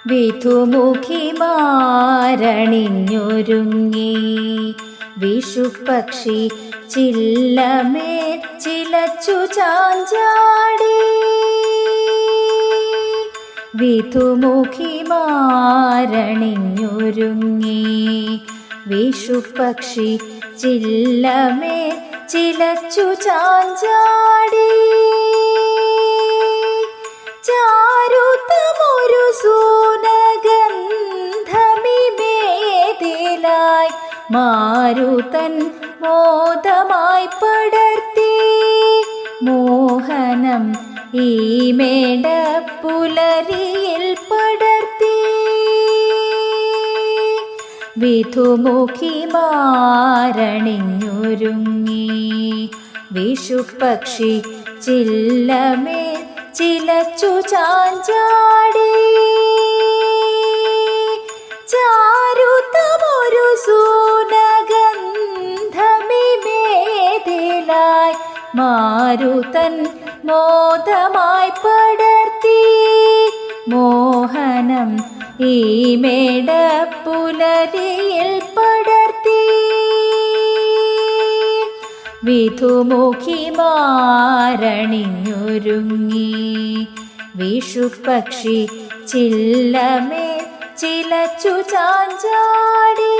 വിധുമുഖിമാരണിഞ്ഞൊരുങ്ങി വിഷുപക്ഷി ചില്ലമേൽ ചിലച്ചു ചാഞ്ചാടി. വിധുമുഖിമാരണിഞ്ഞൊരുങ്ങി വിഷുപക്ഷി ചില്ലമേൽ ചിലച്ചു ചാഞ്ചാടി. ചാരുതമൊരു സൂനഗന്ധമിമേതിലായി മാരുതൻ മോദമായി പടർത്തി. മോഹനം ഈ മേട പുലരിയിൽ പടർത്തി. വിധുമുഖിമാരണിഞ്ഞൊരുങ്ങി വിഷുപക്ഷി ചില്ലമേൽ ചിലച്ചു ചാഞ്ചാടി. ചാരുതമൊരു സൂനഗന്ധമിമേതിലായി മാരുതൻ മോദമായി പടർത്തി. മോഹനം ഈ മേട പുലരിയിൽ പടർത്തി. വിധുമുഖിമാരണിഞ്ഞൊരുങ്ങി വിഷുപക്ഷി ചില്ലമേൽ ചിലച്ചു ചാഞ്ചാടി.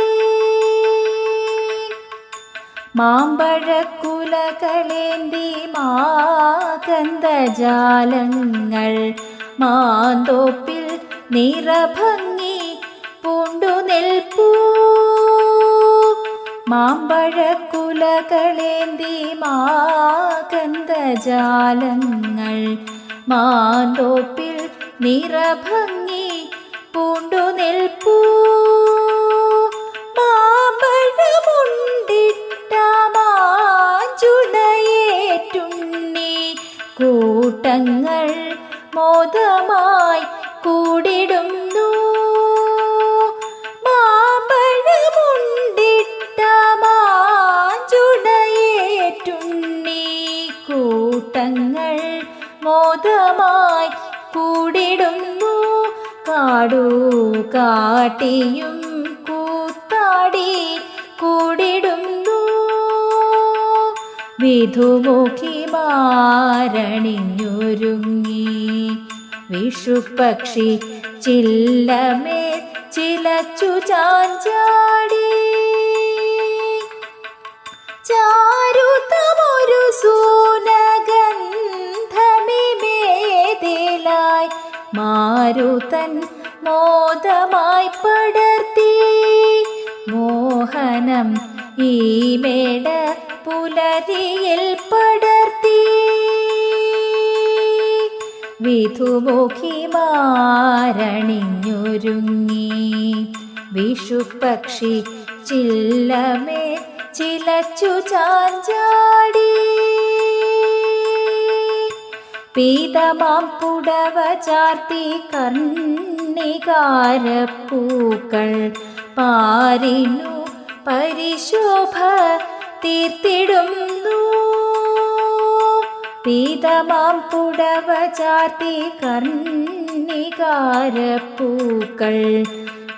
മാമ്പഴക്കുലകളേന്തി മാകന്ദജാലങ്ങൾ മാന്തോപ്പിൽ നിറഭംഗി പൂണ്ടു നിൽപ്പൂ. മാമ്പഴക്കുലകളേന്തി മാകന്ദജാലങ്ങൾ മാന്തോപ്പിൽ നിറഭംഗി പൂണ്ടു നിൽപ്പൂ. മാമ്പഴമുണ്ടിട്ട മാഞ്ചുണയേറ്റുണ്ണി കൂട്ടങ്ങൾ മോദമായി കൂടിടുന്നു. മാമ്പഴമുണ്ടിട്ട മാഞ്ചുണയേറ്റുണ്ണി കൂട്ടങ്ങൾ മോദമായി കൂടിടുന്നു. കാടു കാട്ടിയും കൂത്താടി കൂടിടുന്നു. വിധുമുഖിമാരണിഞ്ഞൊരുങ്ങി വിഷുപക്ഷി ചില്ലമേൽ ചിലച്ചു ചാഞ്ചാടി. ചാരുതമൊരു സൂനഗന്ധമിമേതിലായി മാരുതൻ മോദമായി പടർത്തി. മോഹനം ഈ മേട പുലരിയിൽ പടർത്തി. വിധുമുഖിമാരണിഞ്ഞൊരുങ്ങി വിഷുപക്ഷി ചില്ലമേൽ ചിലച്ചു ചാഞ്ചാടി. പീതമാം പുടവ ചാർത്തി കർണികാരപ്പൂക്കൾ പാരിനു പരിശോഭ തീർത്തിടുന്നു. പീതമാം പുടവ ചാർത്തി കർണികാരപ്പൂക്കൾ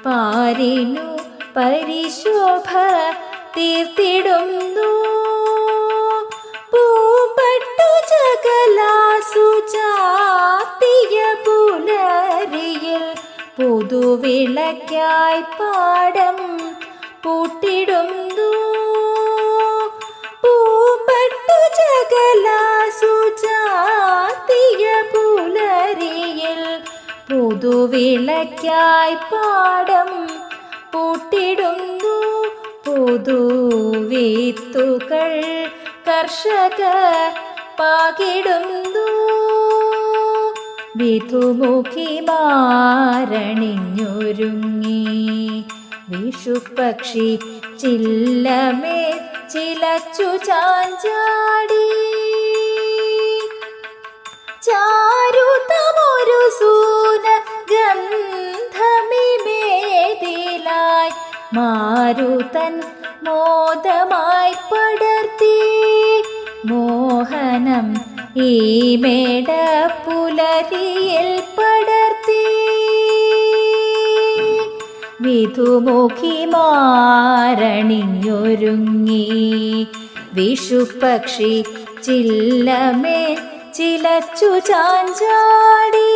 പാരിനു പരിശോഭ തീർത്തിടുന്നു. പൂമ്പട്ടു ജഗലാസു ചാർത്തിയ പുലരിയിൽ പുതുവിളക്കായി പാടം പൂട്ടിടുന്നു. പൂമ്പട്ടു ജഗലാസു ചാർത്തിയ പുലരിയിൽ പുതുവിളക്കായി പാടം പൂട്ടിടുന്നു. പുതുവിത്തുകൾ കർഷക പാകിടുന്നു. വിധുമുഖിമാരണിഞ്ഞൊരുങ്ങി വിഷുപക്ഷി ചില്ലമേൽ ചിലച്ചു ചാഞ്ചാടി. ചാരുതമൊരു സൂനഗന്ധമിമേതിലായി മാരുതൻ മോദമായി പടർത്തി. വാഹനം ഈ മേട പുലരിയിൽ പടർത്തി. വിധുമുഖിമാരണിഞ്ഞൊരുങ്ങി വിഷുപക്ഷി ചില്ലമേൽ ചിലച്ചു ചാഞ്ചാടി.